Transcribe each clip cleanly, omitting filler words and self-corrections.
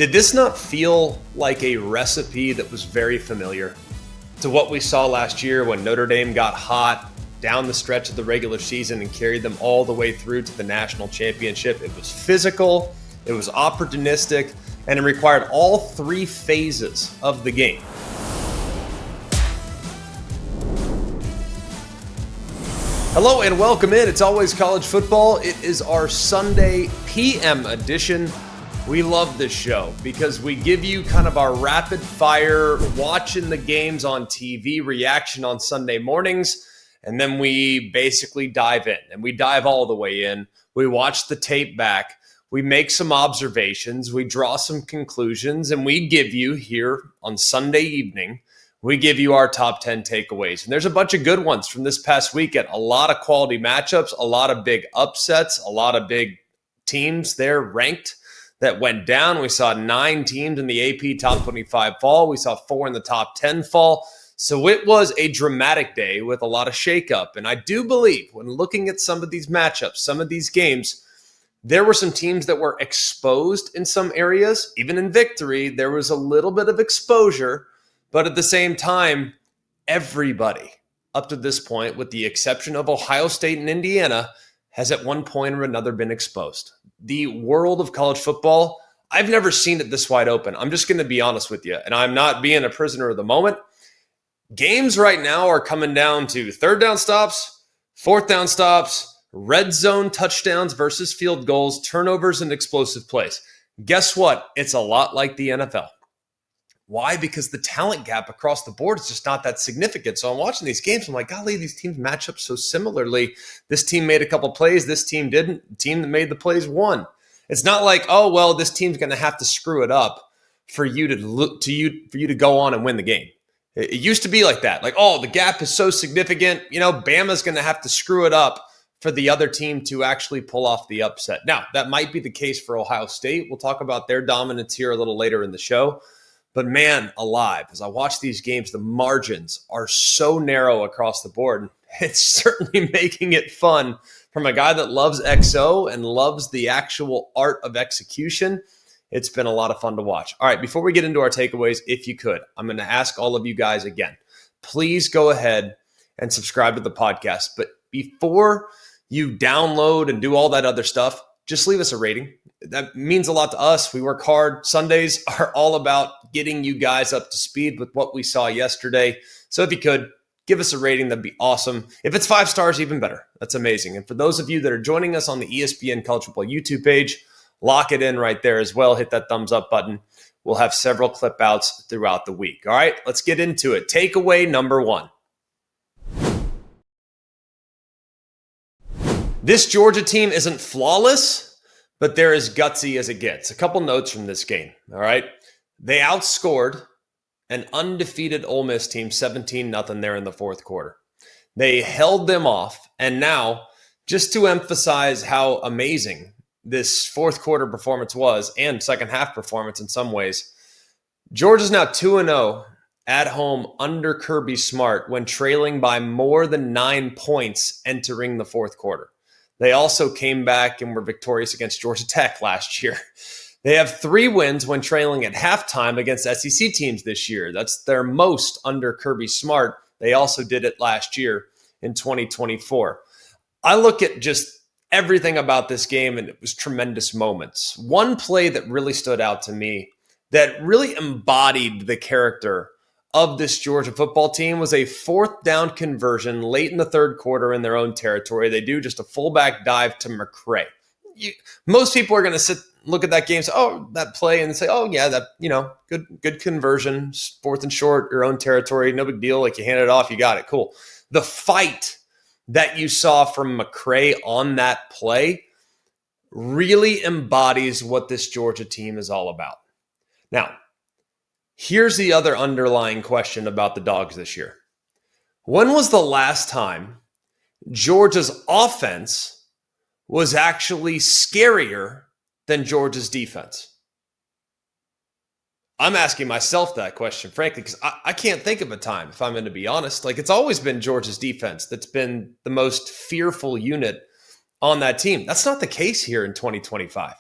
Did this not feel like a recipe that was very familiar to what we saw last year when Notre Dame got hot down the stretch of the regular season and carried them all the way through to the national championship? It was physical, it was opportunistic, and it required all three phases of the game. Hello and welcome in. It's always college football. It is our Sunday PM edition. We love this show because we give you kind of our rapid fire watching the games on TV reaction on Sunday mornings. And then we basically dive in and we dive all the way in. We watch the tape back. We make some observations. We draw some conclusions, and we give you here on Sunday evening, we give you our top 10 takeaways. And there's a bunch of good ones from this past weekend. A lot of quality matchups, a lot of big upsets, a lot of big teams there ranked that went down. We saw 9 teams in the AP top 25 fall. We saw 4 in the top 10 fall. So it was a dramatic day with a lot of shakeup. And I do believe when looking at some of these matchups, some of these games, there were some teams that were exposed in some areas. Even in victory, there was a little bit of exposure. But at the same time, everybody up to this point, with the exception of Ohio State and Indiana, has at one point or another been exposed. The world of college football, I've never seen it this wide open. I'm just going to be honest with you, and I'm not being a prisoner of the moment. Games right now are coming down to third down stops, fourth down stops, red zone touchdowns versus field goals, turnovers, and explosive plays. Guess what? It's a lot like the NFL. Why? Because the talent gap across the board is just not that significant. So I'm watching these games. I'm like, golly, these teams match up so similarly. This team made a couple plays. This team didn't. The team that made the plays won. It's not like, oh, well, this team's going to have to screw it up for you to go on and win the game. It used to be like that. Like, oh, the gap is so significant. Bama's going to have to screw it up for the other team to actually pull off the upset. Now, that might be the case for Ohio State. We'll talk about their dominance here a little later in the show. But man alive, as I watch these games, the margins are so narrow across the board. It's certainly making it fun from a guy that loves XO and loves the actual art of execution. It's been a lot of fun to watch. All right, before we get into our takeaways, if you could, I'm going to ask all of you guys again, please go ahead and subscribe to the podcast. But before you download and do all that other stuff, just leave us a rating. That means a lot to us. We work hard. Sundays are all about getting you guys up to speed with what we saw yesterday. So if you could, give us a rating, that'd be awesome. If it's 5 stars, even better. That's amazing. And for those of you that are joining us on the ESPN College Football YouTube page, lock it in right there as well. Hit that thumbs up button. We'll have several clip outs throughout the week. All right, let's get into it. Takeaway number 1. This Georgia team isn't flawless, but they're as gutsy as it gets. A couple notes from this game, all right? They outscored an undefeated Ole Miss team 17-0 there in the fourth quarter. They held them off, and now, just to emphasize how amazing this fourth quarter performance was, and second half performance in some ways, Georgia's now 2-0 at home under Kirby Smart when trailing by more than 9 points entering the fourth quarter. They also came back and were victorious against Georgia Tech last year. They have 3 wins when trailing at halftime against SEC teams this year. That's their most under Kirby Smart. They also did it last year in 2024. I look at just everything about this game, and it was tremendous moments. One play that really stood out to me that really embodied the character of this Georgia football team was a 4th down conversion late in the third quarter in their own territory. They do just a fullback dive to McCray. Most people are going to look at that game and say, oh, that play, and say, oh, yeah, that, good conversion, 4th and short, your own territory, no big deal. Like, you hand it off, you got it, cool. The fight that you saw from McCray on that play really embodies what this Georgia team is all about. Now, here's the other underlying question about the Dogs this year. When was the last time Georgia's offense was actually scarier than Georgia's defense? I'm asking myself that question, frankly, because I can't think of a time, if I'm going to be honest. Like, it's always been Georgia's defense that's been the most fearful unit on that team. That's not the case here in 2025.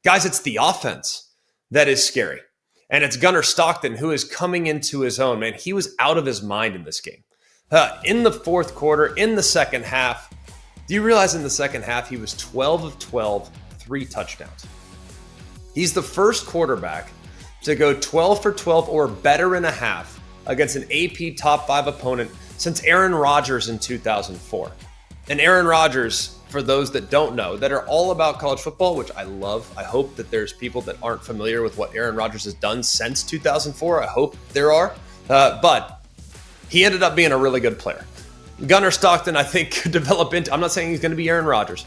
Guys, it's the offense that is scary. And it's Gunnar Stockton who is coming into his own. Man, he was out of his mind in this game. In the fourth quarter, in the second half, do you realize in the second half he was 12 of 12, 3 touchdowns? He's the first quarterback to go 12 for 12 or better in a half against an AP top 5 opponent since Aaron Rodgers in 2004. And Aaron Rodgers, for those that don't know, that are all about college football, which I love. I hope that there's people that aren't familiar with what Aaron Rodgers has done since 2004. I hope there are. But he ended up being a really good player. Gunnar Stockton, I think, could develop into, I'm not saying he's going to be Aaron Rodgers,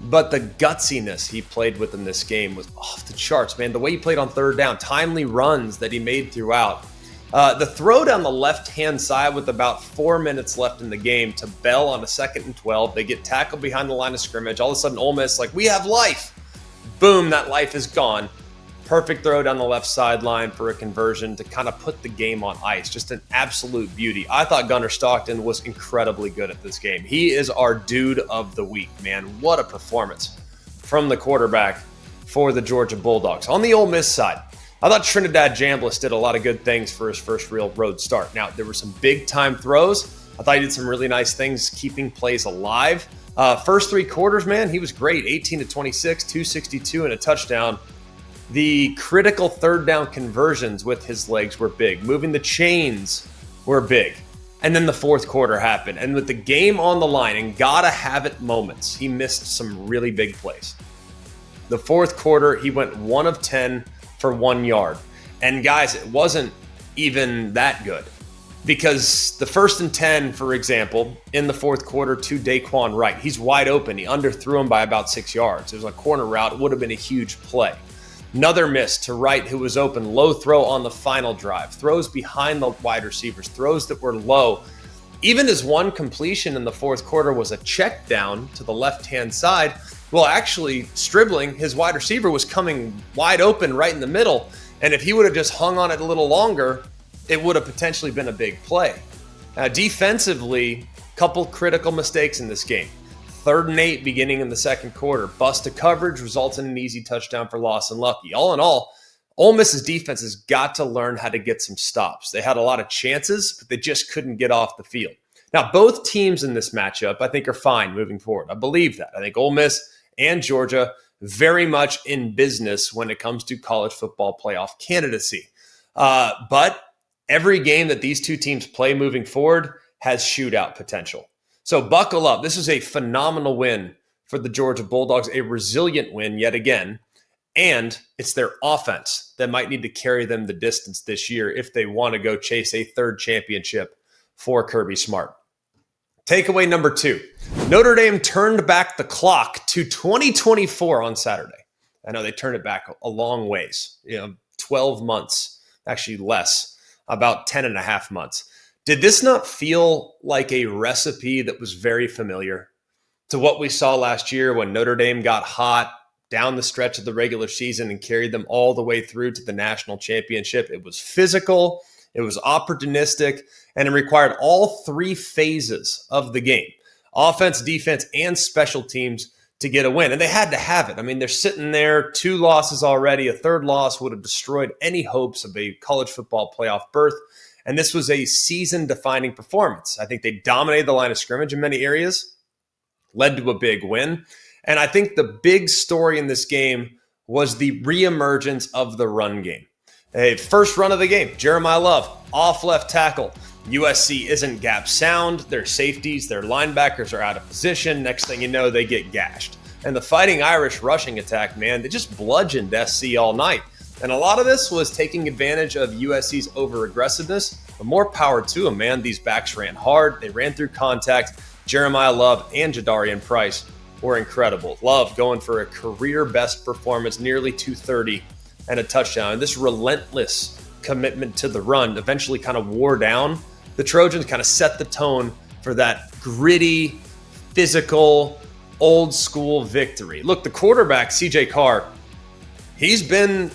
but the gutsiness he played with in this game was off the charts, man. The way he played on third down, timely runs that he made throughout. The throw down the left-hand side with about 4 minutes left in the game to Bell on a 2nd and 12. They get tackled behind the line of scrimmage. All of a sudden, Ole Miss, like, we have life. Boom, that life is gone. Perfect throw down the left sideline for a conversion to kind of put the game on ice. Just an absolute beauty. I thought Gunnar Stockton was incredibly good at this game. He is our dude of the week, man. What a performance from the quarterback for the Georgia Bulldogs. On the Ole Miss side, I thought Trinidad Jambliss did a lot of good things for his first real road start. Now, there were some big-time throws. I thought he did some really nice things keeping plays alive. First 3 quarters, man, he was great. 18 to 26, 262, and a touchdown. The critical third down conversions with his legs were big. Moving the chains were big. And then the fourth quarter happened. And with the game on the line and gotta have it moments, he missed some really big plays. The fourth quarter, he went 1 of 10 for 1 yard. And guys, it wasn't even that good because the 1st and 10, for example, in the fourth quarter to Daquan Wright, he's wide open. He underthrew him by about 6 yards. It was a corner route. It would have been a huge play. Another miss to Wright, who was open. Low throw on the final drive. Throws behind the wide receivers. Throws that were low. Even his one completion in the fourth quarter was a check down to the left-hand side. Well, actually, Stribling, his wide receiver, was coming wide open right in the middle. And if he would have just hung on it a little longer, it would have potentially been a big play. Defensively, couple critical mistakes in this game. 3rd and 8 beginning in the second quarter. Bust of coverage results in an easy touchdown for Lawson Lucky. All in all, Ole Miss's defense has got to learn how to get some stops. They had a lot of chances, but they just couldn't get off the field. Now, both teams in this matchup, I think, are fine moving forward. I believe that. I think Ole Miss and Georgia very much in business when it comes to college football playoff candidacy. But every game that these two teams play moving forward has shootout potential. So buckle up. This is a phenomenal win for the Georgia Bulldogs, a resilient win yet again. And it's their offense that might need to carry them the distance this year if they want to go chase a 3rd championship for Kirby Smart. Takeaway number 2, Notre Dame turned back the clock to 2024 on Saturday. I know they turned it back a long ways, 12 months, actually less, about 10 and a half months. Did this not feel like a recipe that was very familiar to what we saw last year when Notre Dame got hot down the stretch of the regular season and carried them all the way through to the national championship? It was physical, it was opportunistic, and it required all 3 phases of the game, offense, defense, and special teams, to get a win. And they had to have it. I mean, they're sitting there, 2 losses already. A 3rd loss would have destroyed any hopes of a college football playoff berth. And this was a season-defining performance. I think they dominated the line of scrimmage in many areas, led to a big win. And I think the big story in this game was the reemergence of the run game. A first run of the game, Jeremiah Love, off left tackle. USC isn't gap sound. Their safeties, their linebackers are out of position. Next thing you know, they get gashed. And the Fighting Irish rushing attack, man, they just bludgeoned SC all night. And a lot of this was taking advantage of USC's over-aggressiveness, but more power to them, man. These backs ran hard. They ran through contact. Jeremiah Love and Jadarian Price were incredible. Love going for a career-best performance, nearly 230 and a touchdown. And this relentless commitment to the run eventually kind of wore down. The Trojans kind of set the tone for that gritty, physical, old-school victory. Look, the quarterback, C.J. Carr, he's been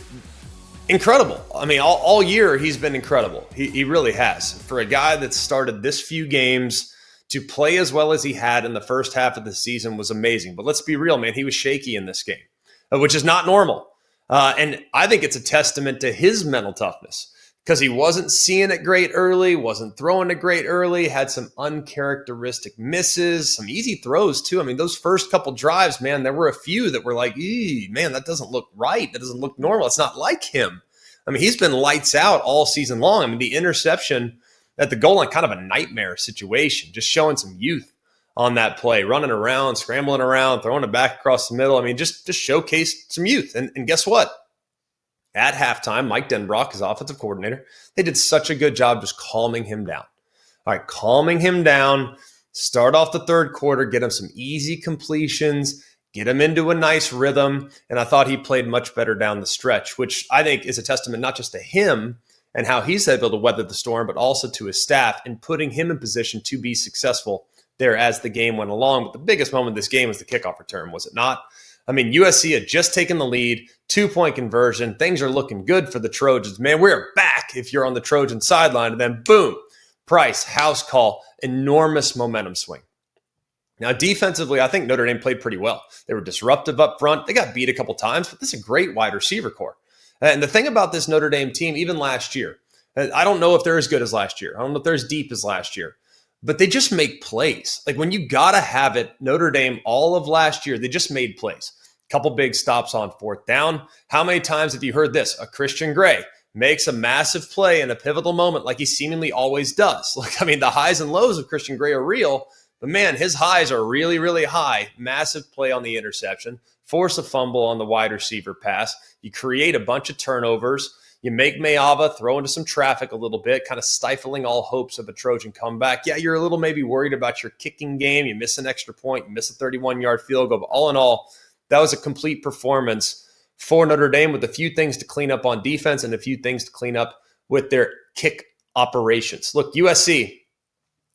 incredible. I mean, all year he's been incredible. He really has. For a guy that started this few games to play as well as he had in the first half of the season was amazing. But let's be real, man. He was shaky in this game, which is not normal. And I think it's a testament to his mental toughness because he wasn't seeing it great early, wasn't throwing it great early, had some uncharacteristic misses, some easy throws too. I mean, those first couple drives, man, there were a few that were like, man, that doesn't look right. That doesn't look normal. It's not like him. I mean, he's been lights out all season long. I mean, the interception at the goal line, kind of a nightmare situation, just showing some youth on that play, running around, scrambling around, throwing it back across the middle. I mean, just showcased some youth. And guess what? At halftime, Mike Denbrock, his offensive coordinator, they did such a good job just calming him down. All right, calming him down, start off the third quarter, get him some easy completions, get him into a nice rhythm. And I thought he played much better down the stretch, which I think is a testament not just to him and how he's able to weather the storm, but also to his staff and putting him in position to be successful there as the game went along. But the biggest moment of this game was the kickoff return, was it not? I mean, USC had just taken the lead, 2-point conversion. Things are looking good for the Trojans. Man, we're back if you're on the Trojan sideline. And then boom, Price, house call, enormous momentum swing. Now, defensively, I think Notre Dame played pretty well. They were disruptive up front. They got beat a couple times, but this is a great wide receiver core. And the thing about this Notre Dame team, even last year, I don't know if they're as good as last year. I don't know if they're as deep as last year. But they just make plays. Like when you got to have it, Notre Dame, all of last year, they just made plays. A couple big stops on fourth down. How many times have you heard this? A Christian Gray makes a massive play in a pivotal moment like he seemingly always does. Like, I mean, the highs and lows of Christian Gray are real, but man, his highs are really, really high. Massive play on the interception, force a fumble on the wide receiver pass. You create a bunch of turnovers. You make Mayava throw into some traffic a little bit, kind of stifling all hopes of a Trojan comeback. Yeah, you're a little maybe worried about your kicking game. You miss an extra point. You miss a 31-yard field goal. But all in all, that was a complete performance for Notre Dame with a few things to clean up on defense and a few things to clean up with their kick operations. Look, USC,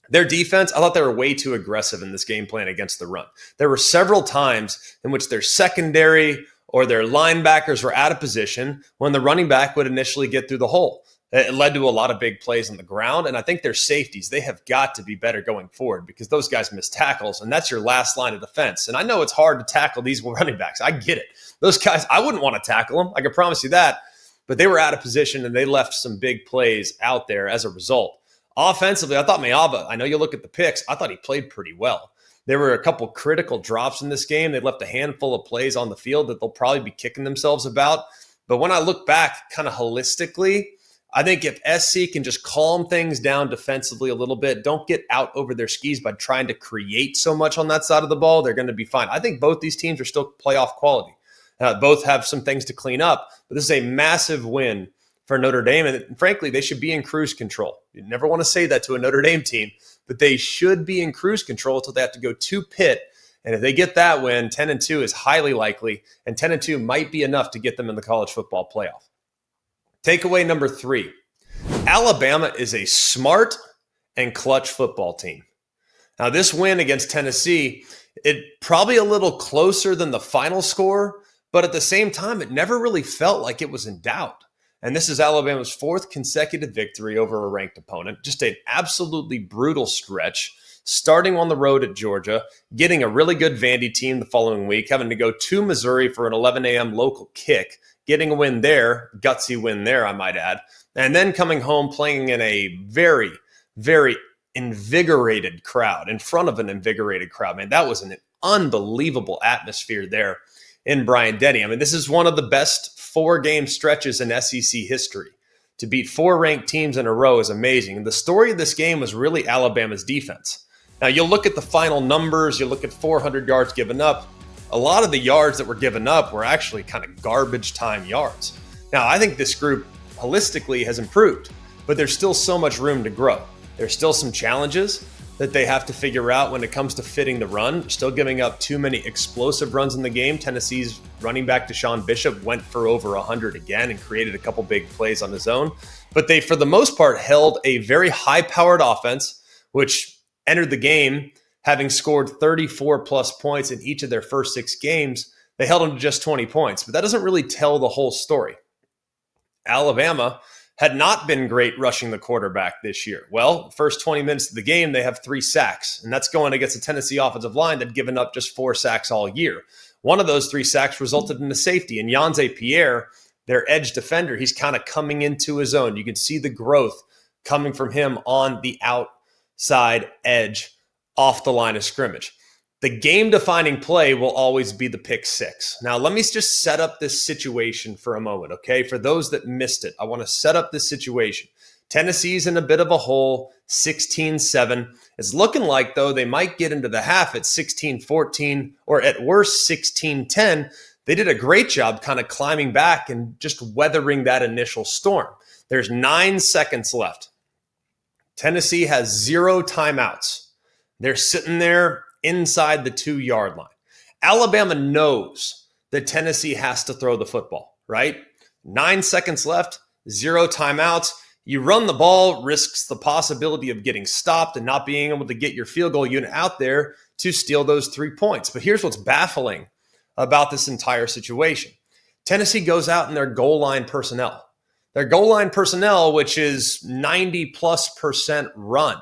their defense, I thought they were way too aggressive in this game plan against the run. There were several times in which their secondary or their linebackers were out of position when the running back would initially get through the hole. It led to a lot of big plays on the ground, and I think their safeties, they have got to be better going forward because those guys miss tackles, and that's your last line of defense. And I know it's hard to tackle these running backs. I get it. Those guys, I wouldn't want to tackle them. I can promise you that. But they were out of position, and they left some big plays out there as a result. Offensively, I thought Mayava, I know you look at the picks, I thought he played pretty well. There were a couple critical drops in this game. They left a handful of plays on the field that they'll probably be kicking themselves about. But when I look back kind of holistically, I think if SC can just calm things down defensively a little bit, don't get out over their skis by trying to create so much on that side of the ball, they're going to be fine. I think both these teams are still playoff quality. Both have some things to clean up, but this is a massive win for Notre Dame. And frankly, they should be in cruise control. You never want to say that to a Notre Dame team, but they should be in cruise control until they have to go to Pitt. And if they get that win, 10-2 is highly likely, and 10-2 might be enough to get them in the college football playoff. Takeaway number 3, Alabama is a smart and clutch football team. Now, this win against Tennessee, it probably a little closer than the final score, but at the same time, it never really felt like it was in doubt. And this is Alabama's 4th consecutive victory over a ranked opponent. Just an absolutely brutal stretch, starting on the road at Georgia, getting a really good Vandy team the following week, having to go to Missouri for an 11 a.m. local kick, getting a win there, gutsy win there, I might add, and then coming home playing in a very, very invigorated crowd, in front of an invigorated crowd. Man, that was an unbelievable atmosphere there in Bryant-Denny. I mean, this is one of the best 4-game stretches in SEC history. To beat 4 ranked teams in a row is amazing. And the story of this game was really Alabama's defense. Now, you'll look at the final numbers, you look at 400 yards given up. A lot of the yards that were given up were actually kind of garbage time yards. Now, I think this group holistically has improved, but there's still so much room to grow. There's still some challenges that they have to figure out when it comes to fitting the run. They're still giving up too many explosive runs in the game. Tennessee's running back Deshaun Bishop went for over 100 again and created a couple big plays on his own. But they, for the most part, held a very high-powered offense, which entered the game having scored 34-plus points in each of their first 6 games. They held them to just 20 points, but that doesn't really tell the whole story. Alabama had not been great rushing the quarterback this year. Well, the first 20 minutes of the game, they have 3 sacks, and that's going against a Tennessee offensive line that had given up just 4 sacks all year. One of those 3 sacks resulted in a safety. And Yanze Pierre, their edge defender, he's kind of coming into his own. You can see the growth coming from him on the outside edge off the line of scrimmage. The game-defining play will always be the pick 6. Now, let me just set up this situation for a moment, okay? For those that missed it, I want to set up this situation. Tennessee's in a bit of a hole, 16-7. It's looking like, though, they might get into the half at 16-14 or at worst 16-10. They did a great job kind of climbing back and just weathering that initial storm. There's 9 seconds left. Tennessee has 0 timeouts. They're sitting there inside the 2-yard line. Alabama knows that Tennessee has to throw the football, right? 9 seconds left, 0 timeouts. You run the ball, risks the possibility of getting stopped and not being able to get your field goal unit out there to steal those 3 points. But here's what's baffling about this entire situation. Tennessee goes out in their goal line personnel. Their goal line personnel, which is 90+% run.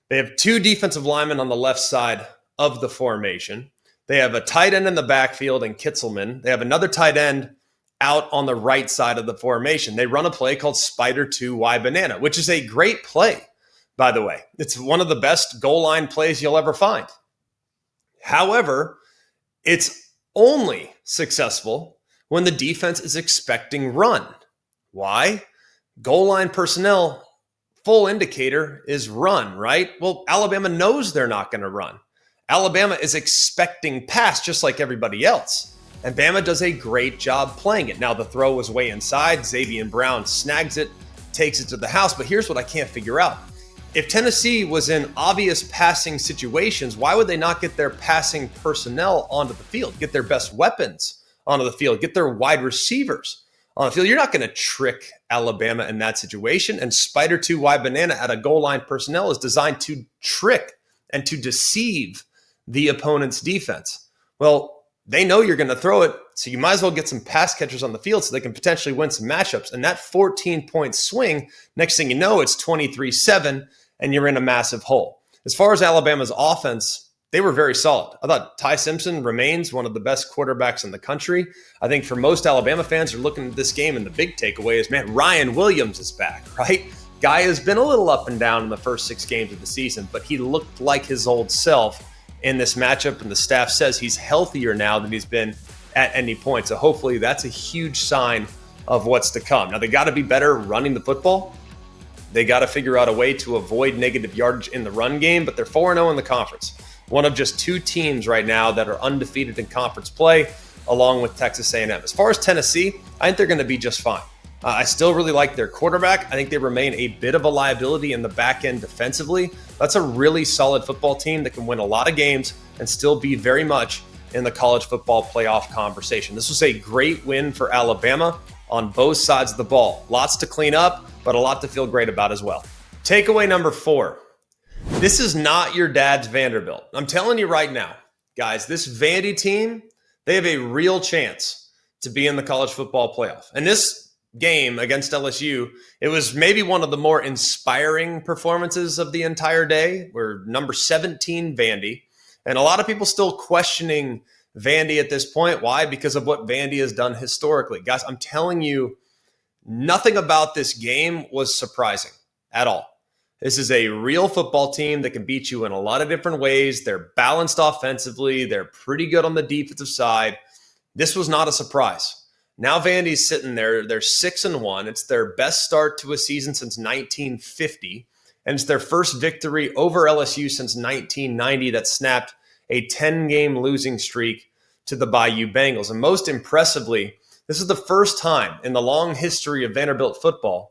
They have 2 defensive linemen on the left side of the formation. They have a tight end in the backfield in Kitzelman. They have another tight end out on the right side of the formation. They run a play called Spider 2Y Banana, which is a great play, by the way. It's one of the best goal line plays you'll ever find. However, it's only successful when the defense is expecting run. Why? Goal line personnel, full indicator is run, right? Well, Alabama knows they're not going to run. Alabama is expecting pass just like everybody else. And Bama does a great job playing it. Now, the throw was way inside. Xavier Brown snags it, takes it to the house. But here's what I can't figure out. If Tennessee was in obvious passing situations, why would they not get their passing personnel onto the field, get their best weapons onto the field, get their wide receivers on the field? You're not going to trick Alabama in that situation. And Spider 2Y Banana at a goal line personnel is designed to trick and to deceive the opponent's defense. Well, they know you're going to throw it, so you might as well get some pass catchers on the field so they can potentially win some matchups. And that 14-point swing, next thing you know, it's 23-7, and you're in a massive hole. As far as Alabama's offense, they were very solid. I thought Ty Simpson remains one of the best quarterbacks in the country. I think for most Alabama fans who are looking at this game, and the big takeaway is, man, Ryan Williams is back, right? Guy has been a little up and down in the first 6 games of the season, but he looked like his old self in this matchup, and the staff says he's healthier now than he's been at any point. So hopefully that's a huge sign of what's to come. Now, they got to be better running the football. They got to figure out a way to avoid negative yardage in the run game, but they're 4-0 in the conference. One of just 2 teams right now that are undefeated in conference play, along with Texas A&M. As far as Tennessee, I think they're going to be just fine. I still really like their quarterback. I think they remain a bit of a liability in the back end defensively. That's a really solid football team that can win a lot of games and still be very much in the college football playoff conversation. This was a great win for Alabama on both sides of the ball. Lots to clean up, but a lot to feel great about as well. Takeaway number 4. This is not your dad's Vanderbilt. I'm telling you right now, guys, this Vandy team, they have a real chance to be in the college football playoff. And this game against LSU, it was maybe one of the more inspiring performances of the entire day. We're number 17 Vandy, and a lot of people still questioning Vandy at this point. Why? Because of what Vandy has done historically. Guys, I'm telling you, nothing about this game was surprising at all. This is a real football team that can beat you in a lot of different ways. They're balanced offensively. They're pretty good on the defensive side. This was not a surprise. Now Vandy's sitting there. They're 6-1. It's their best start to a season since 1950, and it's their first victory over LSU since 1990 that snapped a 10-game losing streak to the Bayou Bengals. And most impressively, this is the first time in the long history of Vanderbilt football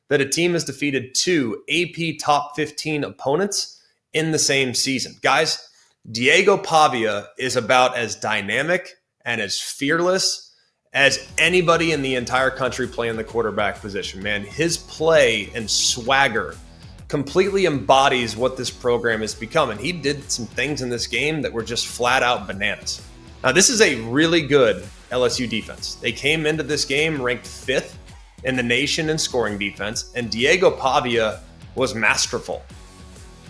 that a team has defeated 2 AP top 15 opponents in the same season. Guys, Diego Pavia is about as dynamic and as fearless as anybody in the entire country playing the quarterback position. Man, his play and swagger completely embodies what this program has become. And he did some things in this game that were just flat out bananas. Now, this is a really good LSU defense. They came into this game ranked 5th in the nation in scoring defense, and Diego Pavia was masterful.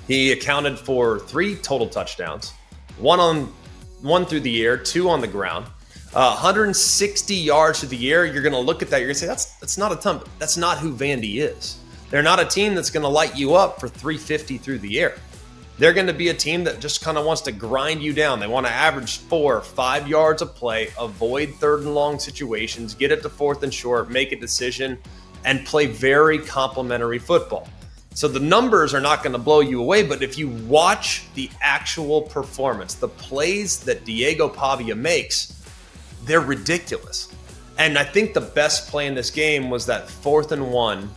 He accounted for 3 total touchdowns, 1 on one through the air, 2 on the ground, 160 yards through the air. You're going to look at that. You're going to say, that's not a ton. That's not who Vandy is. They're not a team that's going to light you up for 350 through the air. They're going to be a team that just kind of wants to grind you down. They want to average 4 or 5 yards of play, avoid 3rd and long situations, get it to 4th and short, make a decision, and play very complimentary football. So the numbers are not going to blow you away, but if you watch the actual performance, the plays that Diego Pavia makes, they're ridiculous. And I think the best play in this game was that 4th and 1.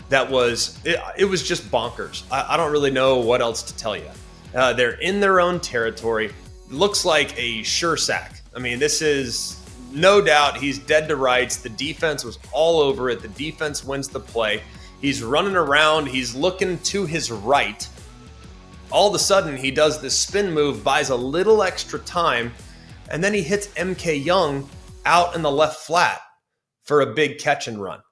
That was, it was just bonkers. I don't really know what else to tell you. They're in their own territory. Looks like a sure sack. I mean, this is no doubt he's dead to rights. The defense was all over it. The defense wins the play. He's running around. He's looking to his right. All of a sudden, he does this spin move, buys a little extra time, and then he hits MK Young out in the left flat for a big catch and run.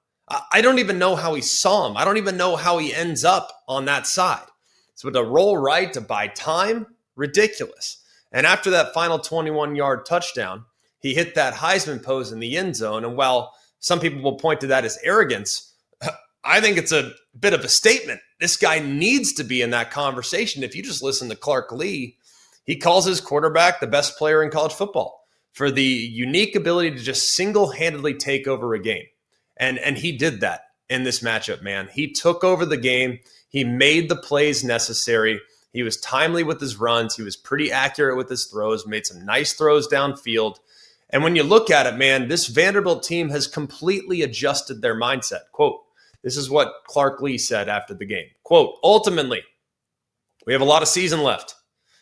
I don't even know how he saw him. I don't even know how he ends up on that side. So to roll right, to buy time, ridiculous. And after that final 21-yard touchdown, he hit that Heisman pose in the end zone. And while some people will point to that as arrogance, I think it's a bit of a statement. This guy needs to be in that conversation. If you just listen to Clark Lee, he calls his quarterback the best player in college football for the unique ability to just single-handedly take over a game. And he did that in this matchup, man. He took over the game. He made the plays necessary. He was timely with his runs. He was pretty accurate with his throws, made some nice throws downfield. And when you look at it, man, this Vanderbilt team has completely adjusted their mindset. Quote, this is what Clark Lee said after the game. Quote, ultimately, we have a lot of season left,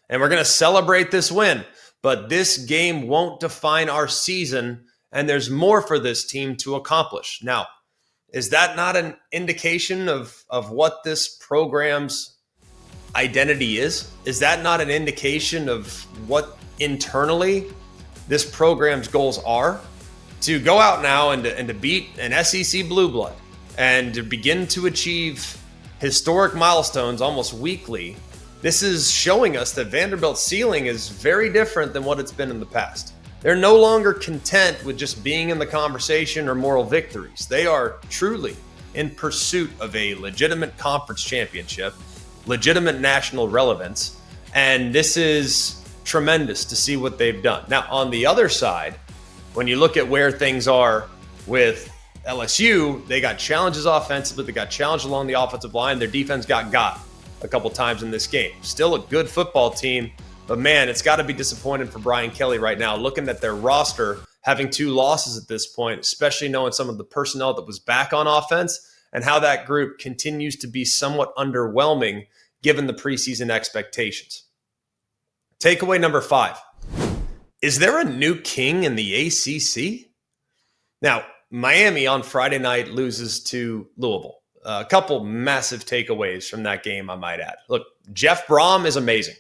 and we're going to celebrate this win, but this game won't define our season, and there's more for this team to accomplish. Now, is that not an indication of what this program's identity is? Is that not an indication of what internally this program's goals are? To go out now and to beat an SEC blue blood and to begin to achieve historic milestones almost weekly, this is showing us that Vanderbilt's ceiling is very different than what it's been in the past. They're no longer content with just being in the conversation or moral victories. They are truly in pursuit of a legitimate conference championship, legitimate national relevance, and this is tremendous to see what they've done. Now, on the other side, when you look at where things are with LSU, they got challenges offensively, they got challenged along the offensive line, their defense got a couple times in this game. Still a good football team. But man, it's got to be disappointing for Brian Kelly right now, looking at their roster, having 2 losses at this point, especially knowing some of the personnel that was back on offense and how that group continues to be somewhat underwhelming given the preseason expectations. Takeaway number 5. Is there a new king in the ACC? Now, Miami on Friday night loses to Louisville. A couple massive takeaways from that game, I might add. Look, Jeff Brom is amazing.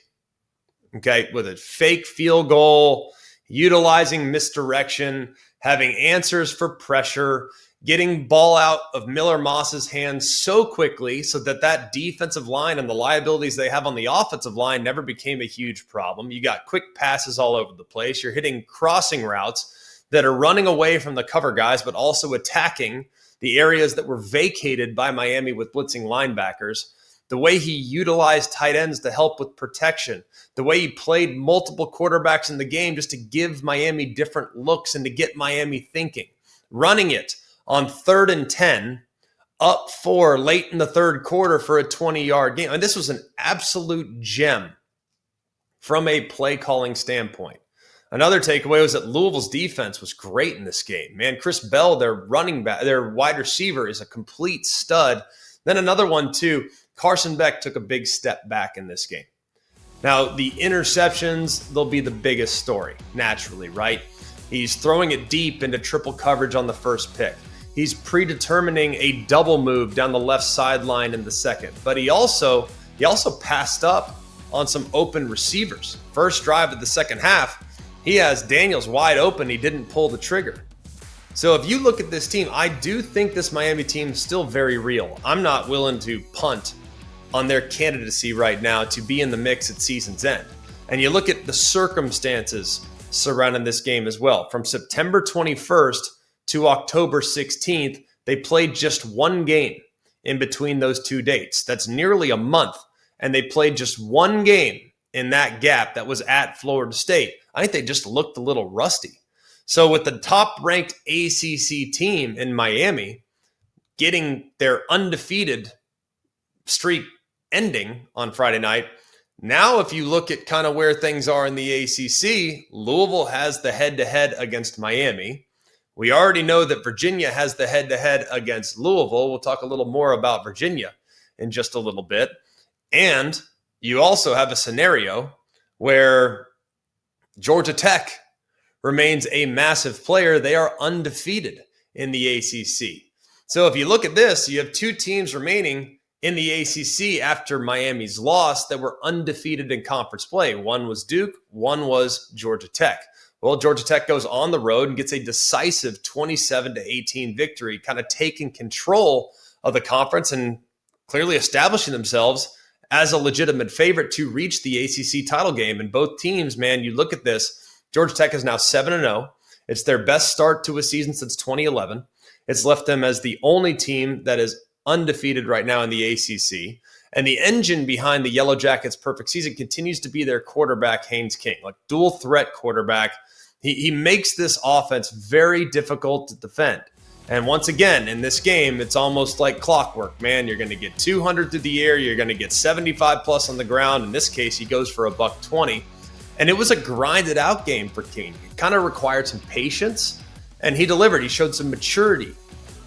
Okay, with a fake field goal, utilizing misdirection, having answers for pressure, getting ball out of Miller Moss's hands so quickly so that defensive line and the liabilities they have on the offensive line never became a huge problem. You got quick passes all over the place. You're hitting crossing routes that are running away from the cover guys, but also attacking the areas that were vacated by Miami with blitzing linebackers. The way he utilized tight ends to help with protection, the way he played multiple quarterbacks in the game just to give Miami different looks and to get Miami thinking. Running it on 3rd and 10, up 4 late in the third quarter for a 20-yard game. And this was an absolute gem from a play calling standpoint. Another takeaway was that Louisville's defense was great in this game. Man, Chris Bell, their running back, their wide receiver, is a complete stud. Then another one too, Carson Beck took a big step back in this game. Now, the interceptions, they'll be the biggest story, naturally, right? He's throwing it deep into triple coverage on the first pick. He's predetermining a double move down the left sideline in the second. But he also passed up on some open receivers. First drive of the second half, he has Daniels wide open. He didn't pull the trigger. So if you look at this team, I do think this Miami team is still very real. I'm not willing to punt on their candidacy right now to be in the mix at season's end. And you look at the circumstances surrounding this game as well. From September 21st to October 16th, they played just one game in between those two dates. That's nearly a month. And they played just one game in that gap that was at Florida State. I think they just looked a little rusty. So with the top-ranked ACC team in Miami getting their undefeated streak ending on Friday night, now if you look at kind of where things are in the ACC, Louisville has the head-to-head against Miami. We already know that Virginia has the head-to-head against Louisville. We'll talk a little more about Virginia in just a little bit. And you also have a scenario where Georgia Tech remains a massive player. They are undefeated in the ACC. So if you look at this, you have two teams remaining in the ACC after Miami's loss that were undefeated in conference play. One was Duke, one was Georgia Tech. Well, Georgia Tech goes on the road and gets a decisive 27-18 victory, kind of taking control of the conference and clearly establishing themselves as a legitimate favorite to reach the ACC title game. And both teams, man, you look at this, Georgia Tech is now 7-0. It's their best start to a season since 2011. It's left them as the only team that is undefeated right now in the ACC. And the engine behind the Yellow Jackets' perfect season continues to be their quarterback, Haynes King, like dual threat quarterback. He makes this offense very difficult to defend. And once again, in this game, it's almost like clockwork, man. You're going to get 200 through the air. You're going to get 75 plus on the ground. In this case, he goes for $120. And it was a grinded out game for King. It kind of required some patience, and he delivered. He showed some maturity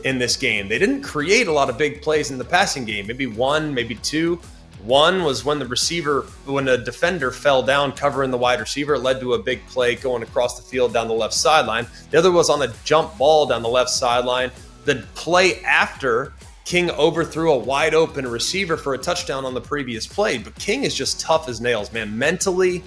in this game. They didn't create a lot of big plays in the passing game. Maybe one, maybe two. One was when a defender fell down covering the wide receiver. It led to a big play going across the field down the left sideline. The other was on a jump ball down the left sideline. The play after, King overthrew a wide open receiver for a touchdown on the previous play. But King is just tough as nails, man, mentally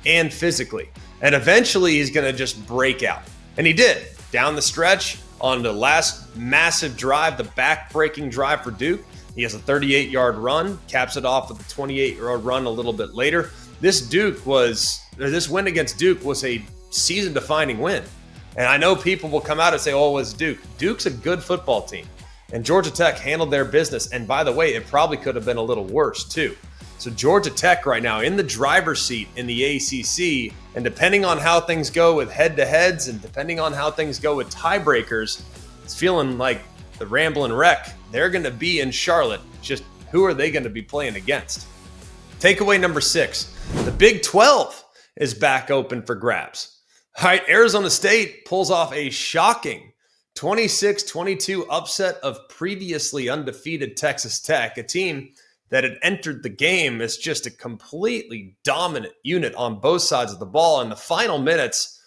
and physically. And eventually he's going to just break out. And he did. Down the stretch on the last massive drive, the back-breaking drive for Duke. He has a 38-yard run, caps it off with a 28-yard run a little bit later. This win against Duke was a season-defining win. And I know people will come out and say, oh, it was Duke. Duke's a good football team. And Georgia Tech handled their business. And by the way, it probably could have been a little worse too. So Georgia Tech right now in the driver's seat in the ACC. And depending on how things go with head-to-heads and depending on how things go with tiebreakers, it's feeling like the Ramblin' Wreck, they're going to be in Charlotte. Just who are they going to be playing against? Takeaway number 6, the Big 12 is back open for grabs. All right, Arizona State pulls off a shocking 26-22 upset of previously undefeated Texas Tech, a team that had entered the game as just a completely dominant unit on both sides of the ball. And the final minutes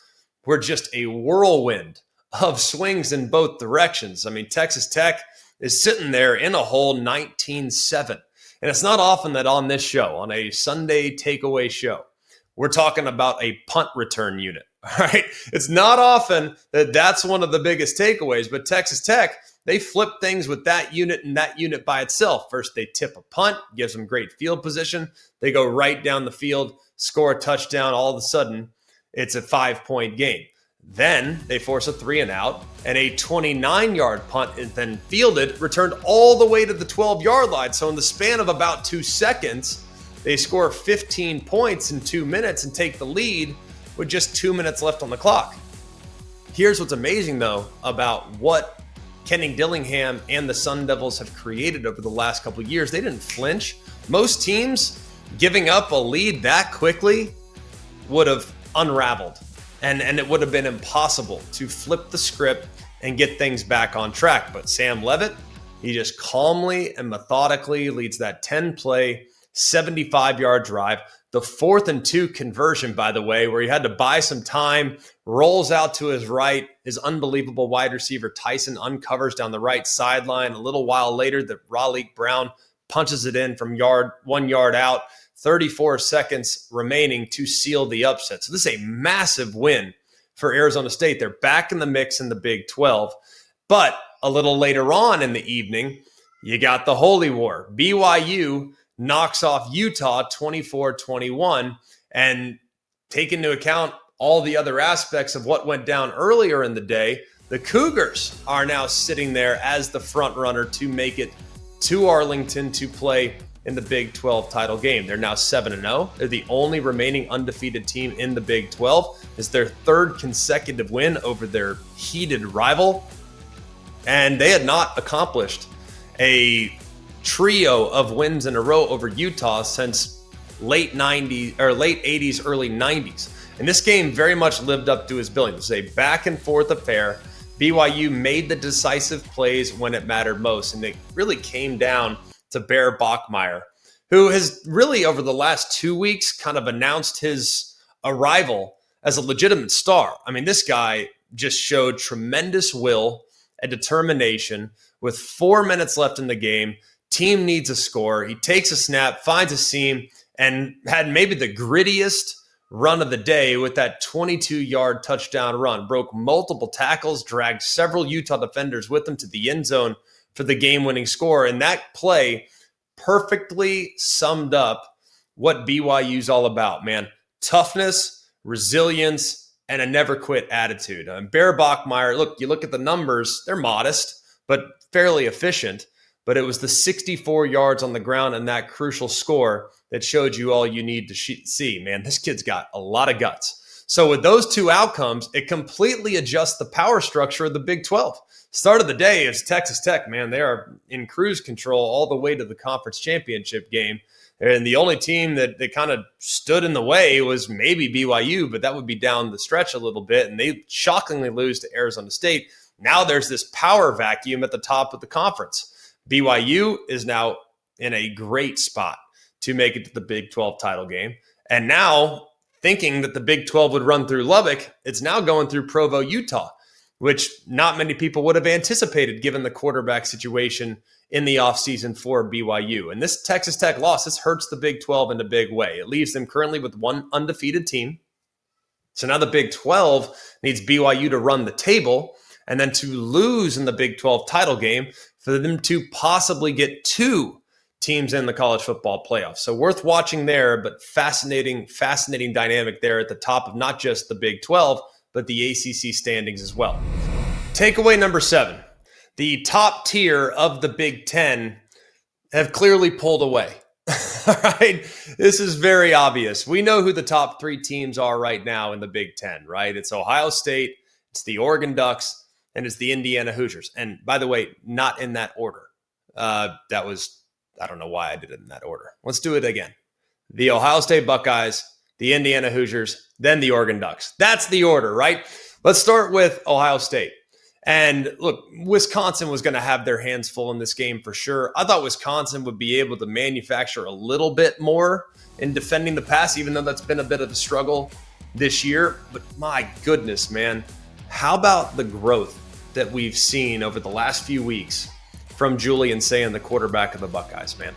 were just a whirlwind of swings in both directions. I mean, Texas Tech is sitting there in a hole 19-7. And it's not often that on this show, on a Sunday takeaway show, we're talking about a punt return unit, all right? It's not often that that's one of the biggest takeaways, but Texas Tech, they flip things with that unit and that unit by itself. First, they tip a punt, gives them great field position. They go right down the field, score a touchdown. All of a sudden, it's a 5-point game. Then they force a 3-and-out, and a 29-yard punt is then fielded, returned all the way to the 12-yard line. So in the span of about 2 seconds, they score 15 points in 2 minutes and take the lead with just 2 minutes left on the clock. Here's what's amazing, though, about what Kenny Dillingham and the Sun Devils have created over the last couple of years. They didn't flinch. Most teams giving up a lead that quickly would have unraveled. And it would have been impossible to flip the script and get things back on track. But Sam Leavitt, he just calmly and methodically leads that 10-play, 75-yard drive. The 4th and 2 conversion, by the way, where he had to buy some time, rolls out to his right. His unbelievable wide receiver Tyson uncovers down the right sideline. A little while later, the Raleigh Brown punches it in from 1 yard out. 34 seconds remaining to seal the upset. So this is a massive win for Arizona State. They're back in the mix in the Big 12. But a little later on in the evening, you got the Holy War. BYU knocks off Utah 24-21. And take into account all the other aspects of what went down earlier in the day, the Cougars are now sitting there as the front runner to make it to Arlington to play in the Big 12 title game. They're now 7-0. They're the only remaining undefeated team in the Big 12. It's their third consecutive win over their heated rival. And they had not accomplished a trio of wins in a row over Utah since late 80s, early 90s. And this game very much lived up to his billing. It was a back and forth affair. BYU made the decisive plays when it mattered most. And it really came down to Bear Bachmeier, who has really over the last 2 weeks kind of announced his arrival as a legitimate star. I mean, this guy just showed tremendous will and determination with 4 minutes left in the game. Team needs a score. He takes a snap, finds a seam, and had maybe the grittiest run of the day with that 22-yard touchdown run. Broke multiple tackles, dragged several Utah defenders with him to the end zone for the game-winning score. And that play perfectly summed up what BYU's all about, man. Toughness, resilience, and a never-quit attitude. Bear Bachmeier, look, you look at the numbers, they're modest, but fairly efficient. But it was the 64 yards on the ground and that crucial score that showed you all you need to see. Man, this kid's got a lot of guts. So with those two outcomes, it completely adjusts the power structure of the Big 12. Start of the day is Texas Tech, man. They are in cruise control all the way to the conference championship game. And the only team that kind of stood in the way was maybe BYU, but that would be down the stretch a little bit. And they shockingly lose to Arizona State. Now there's this power vacuum at the top of the conference. BYU is now in a great spot to make it to the Big 12 title game. And now, thinking that the Big 12 would run through Lubbock, it's now going through Provo, Utah, which not many people would have anticipated given the quarterback situation in the offseason for BYU. And this Texas Tech loss, this hurts the Big 12 in a big way. It leaves them currently with one undefeated team. So now the Big 12 needs BYU to run the table and then to lose in the Big 12 title game for them to possibly get two teams in the college football playoffs. So worth watching there, but fascinating dynamic there at the top of not just the Big 12, but the ACC standings as well. Takeaway number 7. The top tier of the Big 10 have clearly pulled away. All right. This is very obvious. We know who the top 3 teams are right now in the Big 10, right? It's Ohio State, it's the Oregon Ducks, and it's the Indiana Hoosiers. And by the way, not in that order. I don't know why I did it in that order. Let's do it again. The Ohio State Buckeyes, the Indiana Hoosiers, then the Oregon Ducks. That's the order, right? Let's start with Ohio State. And look, Wisconsin was going to have their hands full in this game for sure. I thought Wisconsin would be able to manufacture a little bit more in defending the pass, even though that's been a bit of a struggle this year. But my goodness, man, how about the growth that we've seen over the last few weeks from Julian Sayin, the quarterback of the Buckeyes, man?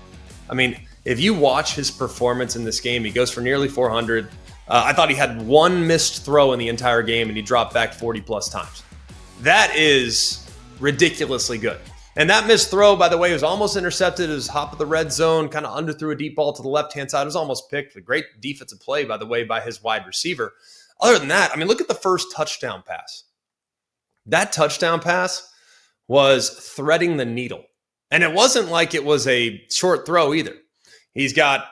I mean, if you watch his performance in this game, he goes for nearly 400. I thought he had one missed throw in the entire game, and he dropped back 40-plus times. That is ridiculously good. And that missed throw, by the way, was almost intercepted. It was top of the red zone, kind of underthrew a deep ball to the left-hand side. It was almost picked. A great defensive play, by the way, by his wide receiver. Other than that, I mean, look at the first touchdown pass. That touchdown pass was threading the needle. And it wasn't like it was a short throw either. He's got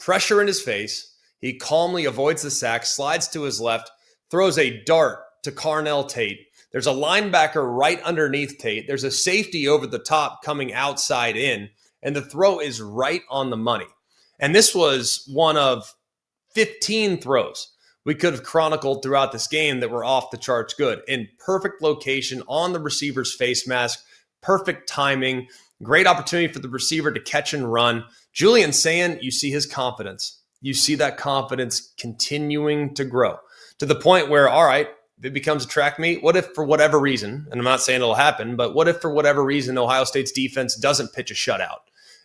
pressure in his face. He calmly avoids the sack, slides to his left, throws a dart to Carnell Tate. There's a linebacker right underneath Tate. There's a safety over the top coming outside in, and the throw is right on the money. And this was one of 15 throws we could have chronicled throughout this game that were off the charts good. In perfect location on the receiver's face mask, perfect timing, great opportunity for the receiver to catch and run. Julian Sayin, you see his confidence. You see that confidence continuing to grow to the point where, all right, if it becomes a track meet, what if for whatever reason, and I'm not saying it'll happen, but what if for whatever reason Ohio State's defense doesn't pitch a shutout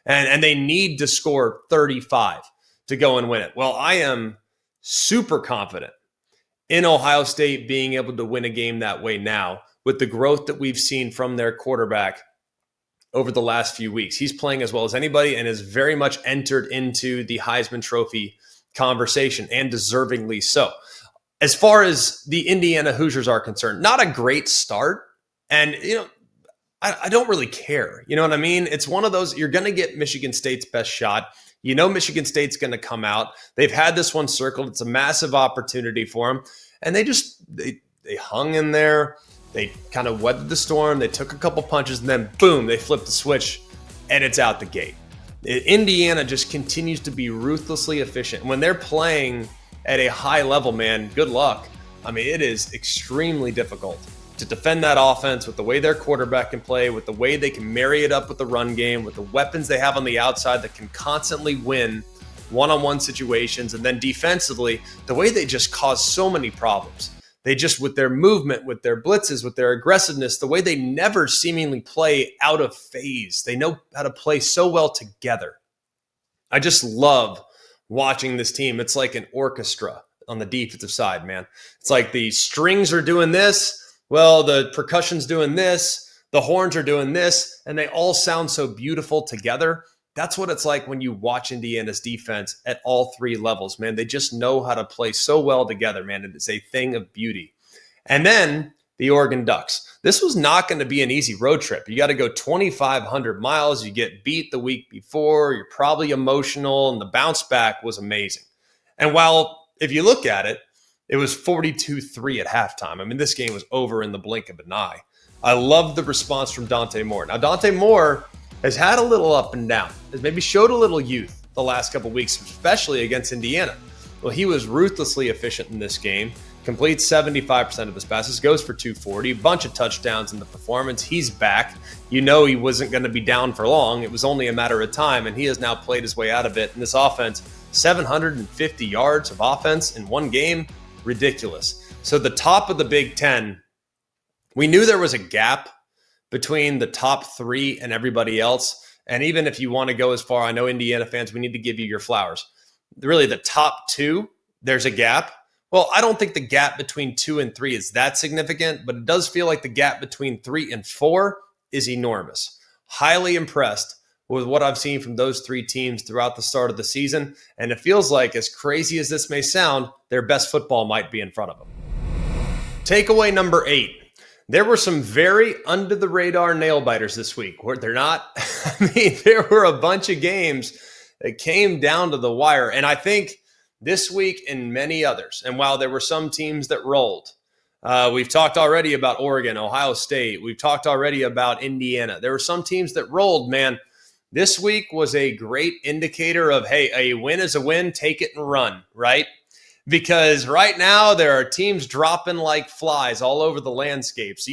and they need to score 35 to go and win it? Well, I am super confident in Ohio State being able to win a game that way now with the growth that we've seen from their quarterback over the last few weeks. He's playing as well as anybody and has very much entered into the Heisman Trophy conversation, and deservingly so. As far as the Indiana Hoosiers are concerned, not a great start. And, I don't really care. You know what I mean? It's one of those, you're going to get Michigan State's best shot. Michigan State's going to come out. They've had this one circled. It's a massive opportunity for them. And they hung in there. They kind of weathered the storm. They took a couple punches, and then boom, they flipped the switch, and it's out the gate. Indiana just continues to be ruthlessly efficient. When they're playing at a high level, man, good luck. I mean, it is extremely difficult to defend that offense with the way their quarterback can play, with the way they can marry it up with the run game, with the weapons they have on the outside that can constantly win one-on-one situations. And then defensively, the way they just cause so many problems. They just, with their movement, with their blitzes, with their aggressiveness, the way they never seemingly play out of phase. They know how to play so well together. I just love watching this team. It's like an orchestra on the defensive side, man. It's like the strings are doing this. Well, the percussion's doing this, the horns are doing this, and they all sound so beautiful together. That's what it's like when you watch Indiana's defense at all three levels, man. They just know how to play so well together, man. It is a thing of beauty. And then the Oregon Ducks. This was not going to be an easy road trip. You got to go 2,500 miles. You get beat the week before. You're probably emotional, and the bounce back was amazing. And while, if you look at it, it was 42-3 at halftime. I mean, this game was over in the blink of an eye. I love the response from Dante Moore. Now, Dante Moore has had a little up and down, has maybe showed a little youth the last couple of weeks, especially against Indiana. Well, he was ruthlessly efficient in this game, completes 75% of his passes, goes for 240, bunch of touchdowns in the performance. He's back. He wasn't going to be down for long. It was only a matter of time, and he has now played his way out of it. And this offense, 750 yards of offense in one game, ridiculous. So the top of the Big Ten, we knew there was a gap between the top three and everybody else. And even if you want to go as far, I know Indiana fans, we need to give you your flowers. Really, the top two, there's a gap. Well, I don't think the gap between 2 and 3 is that significant, but it does feel like the gap between 3 and 4 is enormous. Highly impressed with what I've seen from those three teams throughout the start of the season. And it feels like, as crazy as this may sound, their best football might be in front of them. Takeaway number 8. There were some very under-the-radar nail-biters this week. Were there not? I mean, there were a bunch of games that came down to the wire. And I think this week and many others, and while there were some teams that rolled, we've talked already about Oregon, Ohio State. We've talked already about Indiana. There were some teams that rolled, man. This week was a great indicator of, hey, a win is a win, take it and run, right? Because right now there are teams dropping like flies all over the landscape. So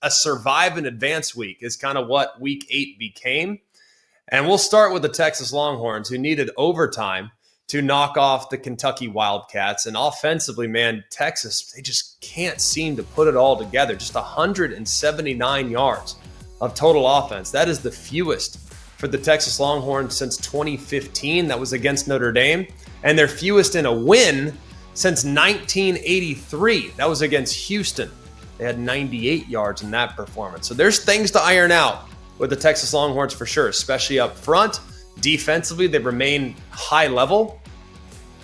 a survive and advance week is kind of what week 8 became. And we'll start with the Texas Longhorns, who needed overtime to knock off the Kentucky Wildcats. And offensively, man, Texas, they just can't seem to put it all together. Just 179 yards of total offense. That is the fewest for the Texas Longhorns since 2015. That was against Notre Dame. And their fewest in a win since 1983. That was against Houston. They had 98 yards in that performance. So there's things to iron out with the Texas Longhorns for sure, especially up front. Defensively, they remain high level.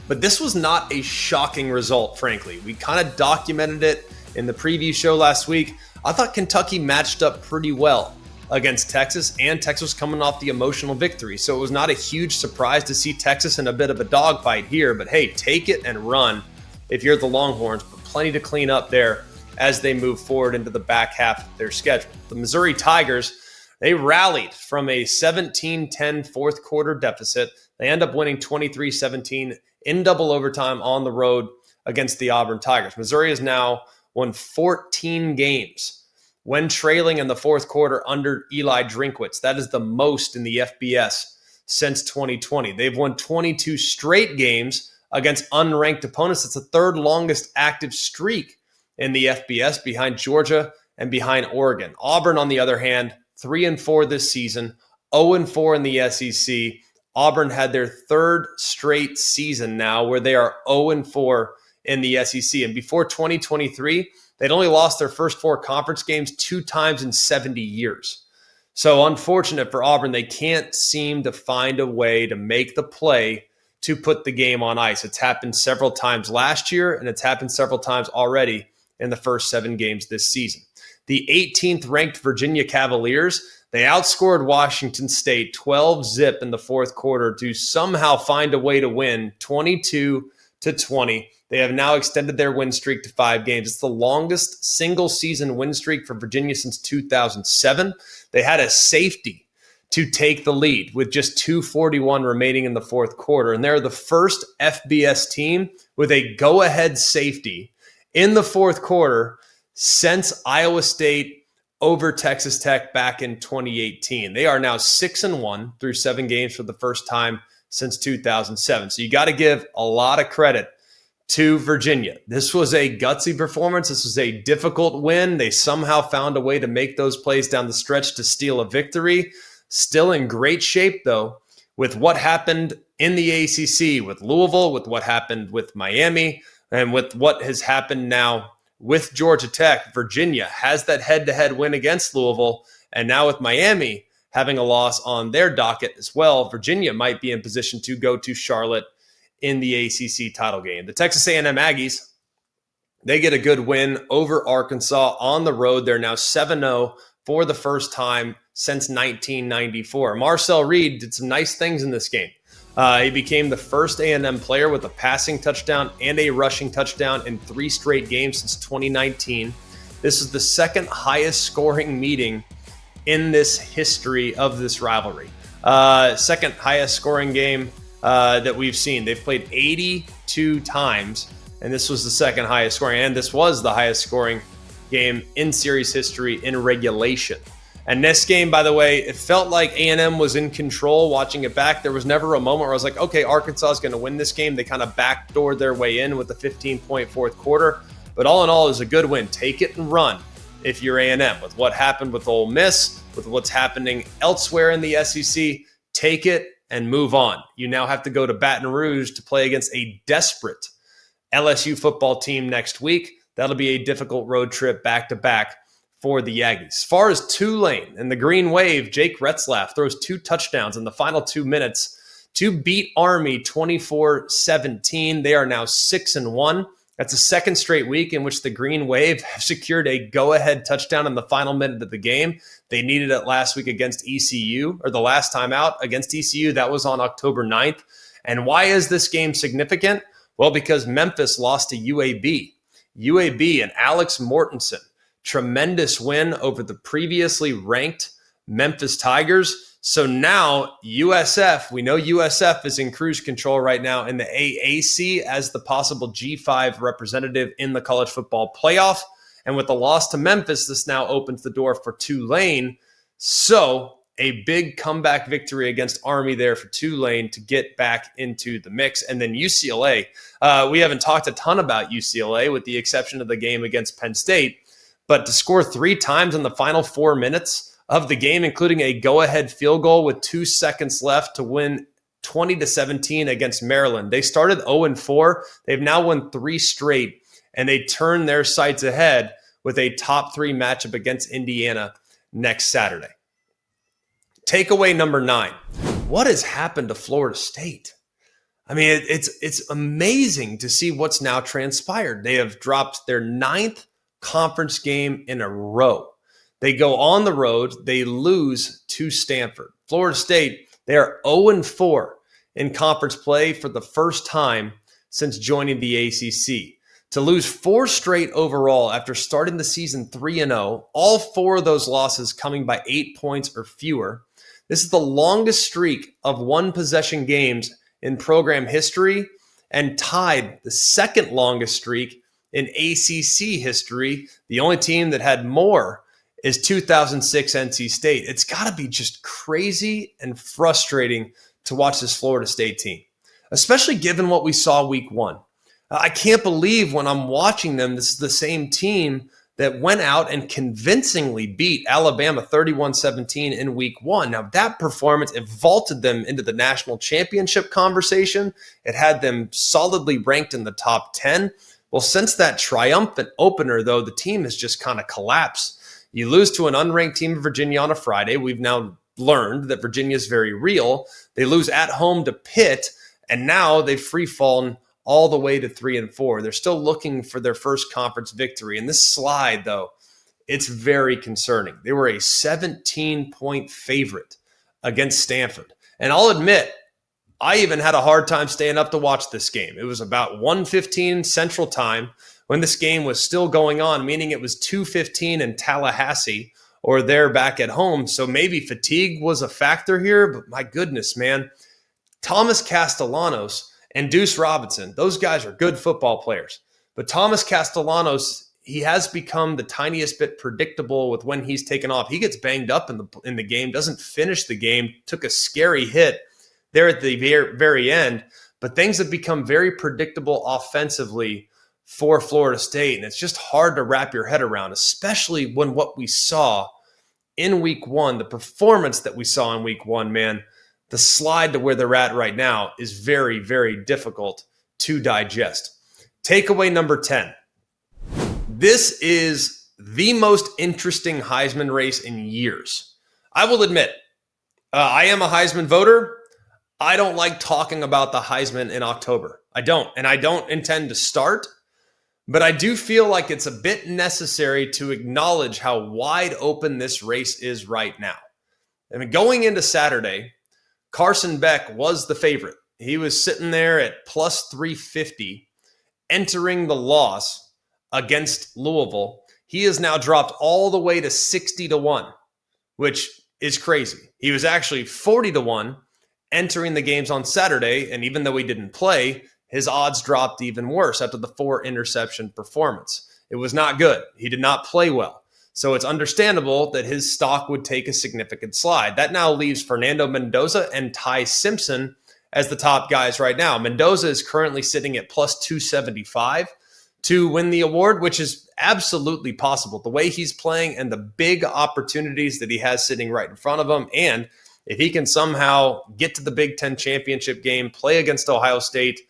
But this was not a shocking result, frankly. We kind of documented it in the preview show last week. I thought Kentucky matched up pretty well against Texas, and Texas was coming off the emotional victory. So it was not a huge surprise to see Texas in a bit of a dogfight here. But hey, take it and run if you're the Longhorns. But plenty to clean up there as they move forward into the back half of their schedule. The Missouri Tigers, they rallied from a 17-10 fourth quarter deficit. They end up winning 23-17 in double overtime on the road against the Auburn Tigers. Missouri has now won 14 games when trailing in the fourth quarter under Eli Drinkwitz. That is the most in the FBS since 2020. They've won 22 straight games against unranked opponents. It's the third longest active streak in the FBS, behind Georgia and behind Oregon. Auburn, on the other hand, 3-4 this season, 0-4 in the SEC. Auburn had their third straight season now where they are 0-4 in the SEC. And before 2023, they'd only lost their first 4 conference games 2 times in 70 years. So unfortunate for Auburn, they can't seem to find a way to make the play to put the game on ice. It's happened several times last year, and it's happened several times already in the first 7 games this season. The 18th ranked Virginia Cavaliers, they outscored Washington State 12-0 in the fourth quarter to somehow find a way to win 22-20. They have now extended their win streak to 5 games. It's the longest single-season win streak for Virginia since 2007. They had a safety to take the lead with just 2:41 remaining in the fourth quarter. And they're the first FBS team with a go-ahead safety in the fourth quarter since Iowa State over Texas Tech back in 2018. They are now 6-1 through 7 games for the first time since 2007. So you got to give a lot of credit to Virginia. This was a gutsy performance. This was a difficult win. They somehow found a way to make those plays down the stretch to steal a victory. Still in great shape, though, with what happened in the ACC with Louisville, with what happened with Miami, and with what has happened now with Georgia Tech. Virginia has that head-to-head win against Louisville, and now with Miami having a loss on their docket as well, Virginia might be in position to go to Charlotte in the ACC title game. The Texas A&M Aggies, they get a good win over Arkansas on the road. They're now 7-0 for the first time since 1994. Marcel Reed did some nice things in this game. He became the first A&M player with a passing touchdown and a rushing touchdown in 3 straight games since 2019. This is the second highest scoring meeting in this history of this rivalry. Second highest scoring game that we've seen. They've played 82 times, and this was the second highest scoring, and this was the highest scoring game in series history in regulation. And this game, by the way, it felt like A&M was in control watching it back. There was never a moment where I was like, okay, Arkansas is going to win this game. They kind of backdoored their way in with the 15-point fourth quarter. But all in all, it was a good win. Take it and run if you're A&M. With what happened with Ole Miss, with what's happening elsewhere in the SEC, take it and move on. You now have to go to Baton Rouge to play against a desperate LSU football team next week. That'll be a difficult road trip back-to-back for the Aggies. As far as Tulane and the Green Wave, Jake Retzlaff throws 2 touchdowns in the final 2 minutes to beat Army 24-17. They are now 6-1. That's a second straight week in which the Green Wave have secured a go-ahead touchdown in the final minute of the game. They needed it last week against ECU, or the last time out against ECU. That was on October 9th. And why is this game significant? Well, because Memphis lost to UAB. UAB and Alex Mortensen, tremendous win over the previously ranked Memphis Tigers. So now USF, we know USF is in cruise control right now in the AAC as the possible G5 representative in the college football playoff. And with the loss to Memphis, this now opens the door for Tulane. So a big comeback victory against Army there for Tulane to get back into the mix. And then UCLA, we haven't talked a ton about UCLA with the exception of the game against Penn State, but to score 3 times in the final 4 minutes of the game, including a go-ahead field goal with 2 seconds left to win 20-17 against Maryland. They started 0-4. They've now won 3 straight, and they turn their sights ahead with a top 3 matchup against Indiana next Saturday. Takeaway number 9. What has happened to Florida State? I mean, it's amazing to see what's now transpired. They have dropped their 9th conference game in a row. They go on the road. They lose to Stanford. Florida State, they are 0-4 in conference play for the first time since joining the ACC. To lose 4 straight overall after starting the season 3-0, all 4 of those losses coming by 8 points or fewer. This is the longest streak of 1-possession games in program history and tied the second longest streak in ACC history. The only team that had more is 2006 NC State. It's got to be just crazy and frustrating to watch this Florida State team, especially given what we saw week 1. I can't believe when I'm watching them, this is the same team that went out and convincingly beat Alabama 31-17 in week 1. Now, that performance, it vaulted them into the national championship conversation. It had them solidly ranked in the top 10. Well, since that triumphant opener, though, the team has just kind of collapsed. You lose to an unranked team of Virginia on a Friday. We've now learned that Virginia is very real. They lose at home to Pitt, And now they've free fallen all the way to 3-4. They're still looking for their first conference victory. And this slide, though, it's very concerning. They were a 17-point favorite against Stanford. And I'll admit, I even had a hard time staying up to watch this game. It was about 1:15 Central Time when this game was still going on, meaning it was 2:15 in Tallahassee or there back at home. So maybe fatigue was a factor here, but my goodness, man. Thomas Castellanos and Deuce Robinson, those guys are good football players. But Thomas Castellanos, he has become the tiniest bit predictable with when he's taken off. He gets banged up in the game, doesn't finish the game, took a scary hit there at the very end. But things have become very predictable offensively for Florida State. And it's just hard to wrap your head around, especially when what we saw in week one, the performance that we saw in week one, man, the slide to where they're at right now is very, very difficult to digest. Takeaway number 10. This is the most interesting Heisman race in years. I will admit, I am a Heisman voter. I don't like talking about the Heisman in October. I don't, and I don't intend to start, but I do feel like it's a bit necessary to acknowledge how wide open this race is right now. I mean, going into Saturday, Carson Beck was the favorite. He was sitting there at plus 350, entering the loss against Louisville. He has now dropped all the way to 60-1, which is crazy. He was actually 40-1 entering the games on Saturday, and even though he didn't play, his odds dropped even worse after the 4-interception performance. It was not good. He did not play well. So it's understandable that his stock would take a significant slide. That now leaves Fernando Mendoza and Ty Simpson as the top guys right now. Mendoza is currently sitting at plus 275 to win the award, which is absolutely possible. The way he's playing and the big opportunities that he has sitting right in front of him. And if he can somehow get to the Big Ten championship game, play against Ohio State,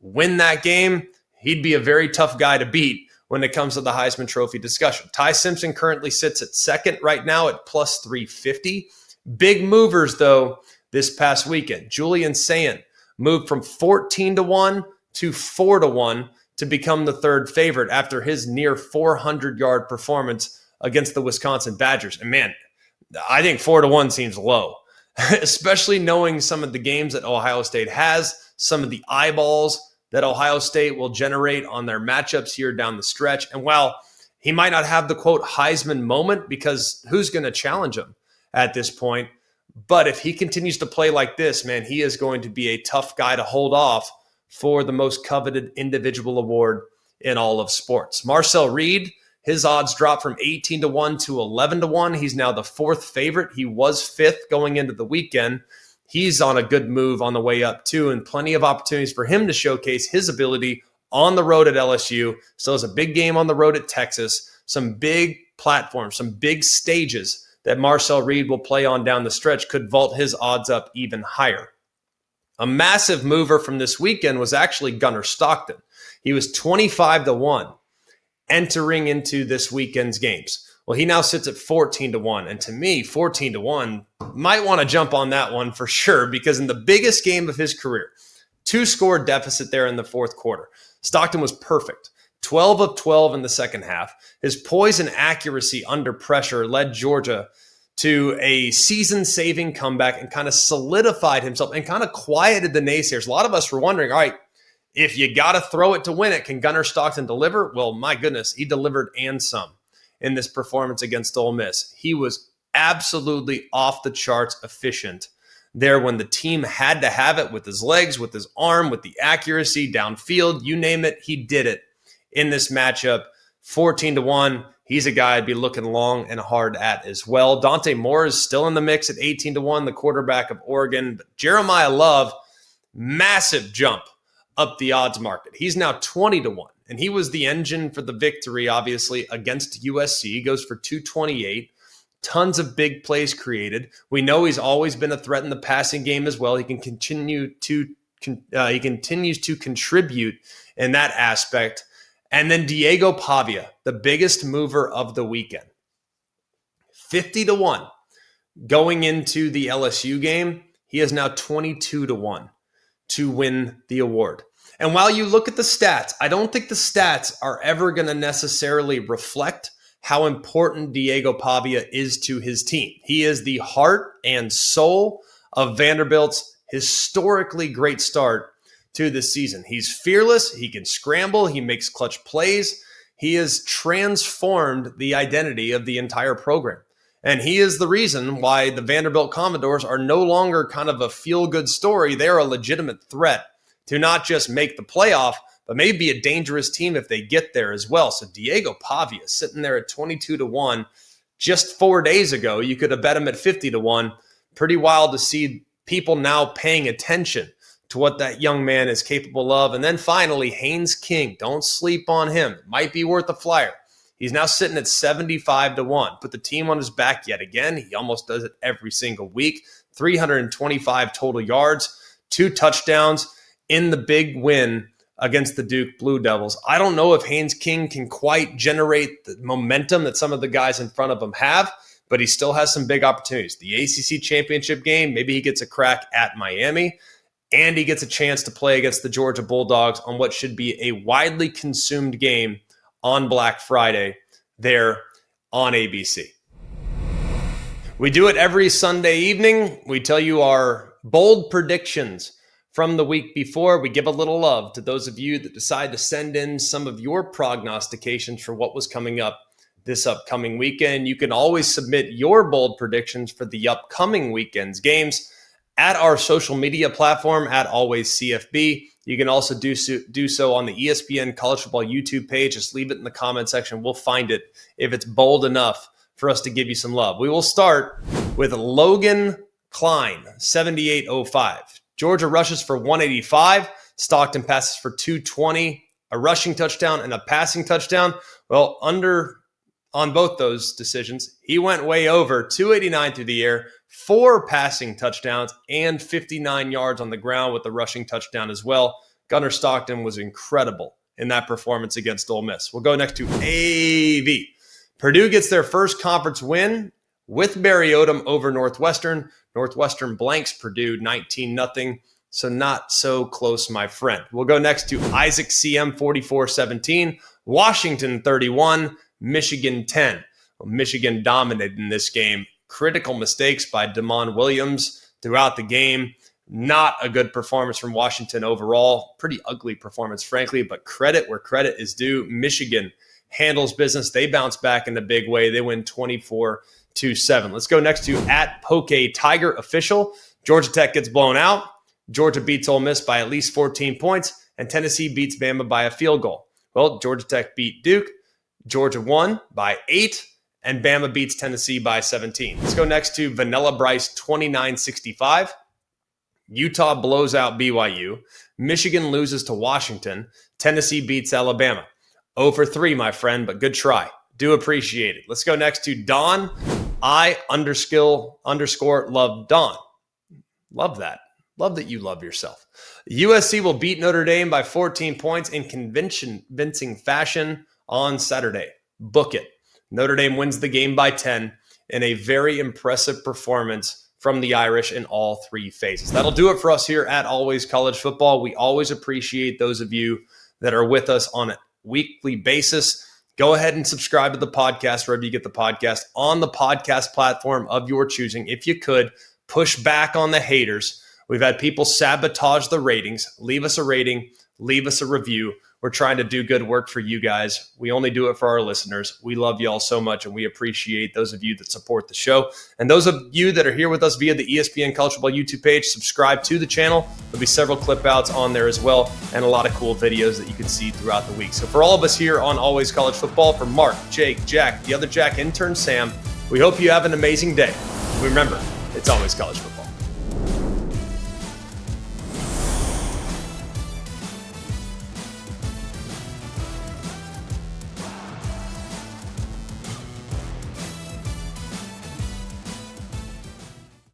win that game, he'd be a very tough guy to beat when it comes to the Heisman Trophy discussion. Ty Simpson currently sits at second right now at plus 350. Big movers, though, this past weekend. Julian Sayin moved from 14-1 to 4-1 to become the third favorite after his near 400-yard performance against the Wisconsin Badgers. And man, I think 4-1 seems low, especially knowing some of the games that Ohio State has, some of the eyeballs that Ohio State will generate on their matchups here down the stretch. And while he might not have the, quote, Heisman moment, because who's going to challenge him at this point? But if he continues to play like this, man, he is going to be a tough guy to hold off for the most coveted individual award in all of sports. Marcel Reed, his odds dropped from 18-1 to 11-1. He's now the fourth favorite. He was fifth going into the weekend. He's on a good move on the way up too, and plenty of opportunities for him to showcase his ability on the road at LSU. Still has a big game on the road at Texas, some big platforms, some big stages that Marcel Reed will play on down the stretch could vault his odds up even higher. A massive mover from this weekend was actually Gunnar Stockton. He was 25-1 entering into this weekend's games. Well, he now sits at 14-1. And to me, 14-1 might want to jump on that one for sure, because in the biggest game of his career, 2-score deficit there in the fourth quarter, Stockton was perfect. 12 of 12 in the second half. His poise and accuracy under pressure led Georgia to a season-saving comeback and kind of solidified himself and kind of quieted the naysayers. A lot of us were wondering, all right, if you got to throw it to win it, can Gunnar Stockton deliver? Well, my goodness, he delivered and some in this performance against Ole Miss. He was absolutely off the charts efficient there when the team had to have it, with his legs, with his arm, with the accuracy downfield, you name it, he did it in this matchup. 14-1. He's a guy I'd be looking long and hard at as well. Dante Moore is still in the mix at 18-1, the quarterback of Oregon. But Jeremiah Love, massive jump up the odds market. He's now 20-1, and he was the engine for the victory, obviously, against USC. He goes for 228. Tons of big plays created. We know he's always been a threat in the passing game as well. He continues to contribute in that aspect. And then Diego Pavia, the biggest mover of the weekend. 50-1 going into the LSU game. He is now 22-1 to win the award. And while you look at the stats, I don't think the stats are ever going to necessarily reflect how important Diego Pavia is to his team. He is the heart and soul of Vanderbilt's historically great start to this season. He's fearless. He can scramble. He makes clutch plays. He has transformed the identity of the entire program. And he is the reason why the Vanderbilt Commodores are no longer kind of a feel-good story. They're a legitimate threat to not just make the playoff, but maybe be a dangerous team if they get there as well. So Diego Pavia sitting there at 22-1. Just 4 days ago, you could have bet him at 50-1. Pretty wild to see people now paying attention to what that young man is capable of. And then finally, Haynes King. Don't sleep on him. It might be worth a flyer. He's now sitting at 75-1. Put the team on his back yet again. He almost does it every single week. 325 total yards, 2 touchdowns in the big win against the Duke Blue Devils. I don't know if Haynes King can quite generate the momentum that some of the guys in front of him have, but he still has some big opportunities. The ACC championship game, maybe he gets a crack at Miami, and he gets a chance to play against the Georgia Bulldogs on what should be a widely consumed game on Black Friday there on ABC. We do it every Sunday evening. We tell you our bold predictions from the week before. We give a little love to those of you that decide to send in some of your prognostications for what was coming up this upcoming weekend. You can always submit your bold predictions for the upcoming weekend's games at our social media platform at AlwaysCFB. You can also do so on the ESPN College Football YouTube page. Just leave it in the comment section. We'll find it if it's bold enough for us to give you some love. We will start with Logan Klein, 7805. Georgia rushes for 185. Stockton passes for 220, a rushing touchdown and a passing touchdown. Well, on both those decisions, he went way over, 289 through the air, 4 passing touchdowns, and 59 yards on the ground with the rushing touchdown as well. Gunnar Stockton was incredible in that performance against Ole Miss. We'll go next to AV. Purdue gets their first conference win with Barry Odom over Northwestern. Northwestern blanks Purdue 19-0, so not so close, my friend. We'll go next to Isaac CM 44-17, Washington 31, Michigan 10. Well, Michigan dominated in this game. Critical mistakes by Damon Williams throughout the game. Not a good performance from Washington overall. Pretty ugly performance, frankly, but credit where credit is due. Michigan handles business. They bounce back in a big way. They win 24-7. Let's go next to at Poke Tiger Official. Georgia Tech gets blown out. Georgia beats Ole Miss by at least 14 points, and Tennessee beats Bama by a field goal. Well, Georgia Tech beat Duke. Georgia won by 8, and Bama beats Tennessee by 17. Let's go next to Vanilla Bryce 29-65. Utah blows out BYU. Michigan loses to Washington. Tennessee beats Alabama. 0 for 3, my friend, but good try. Do appreciate it. Let's go next to Don. I_love Don. Love that. Love that you love yourself. USC will beat Notre Dame by 14 points in convincing fashion on Saturday. Book it. Notre Dame wins the game by 10 in a very impressive performance from the Irish in all 3 phases. That'll do it for us here at Always College Football. We always appreciate those of you that are with us on a weekly basis. Go ahead and subscribe to the podcast wherever you get the podcast on the podcast platform of your choosing. If you could, push back on the haters. We've had people sabotage the ratings. Leave us a rating. Leave us a review. We're trying to do good work for you guys. We only do it for our listeners. We love you all so much, and we appreciate those of you that support the show. And those of you that are here with us via the ESPN College Football YouTube page, subscribe to the channel. There'll be several clip outs on there as well, and a lot of cool videos that you can see throughout the week. So for all of us here on Always College Football, for Mark, Jake, Jack, the other Jack, intern Sam, we hope you have an amazing day. Remember, it's always college football.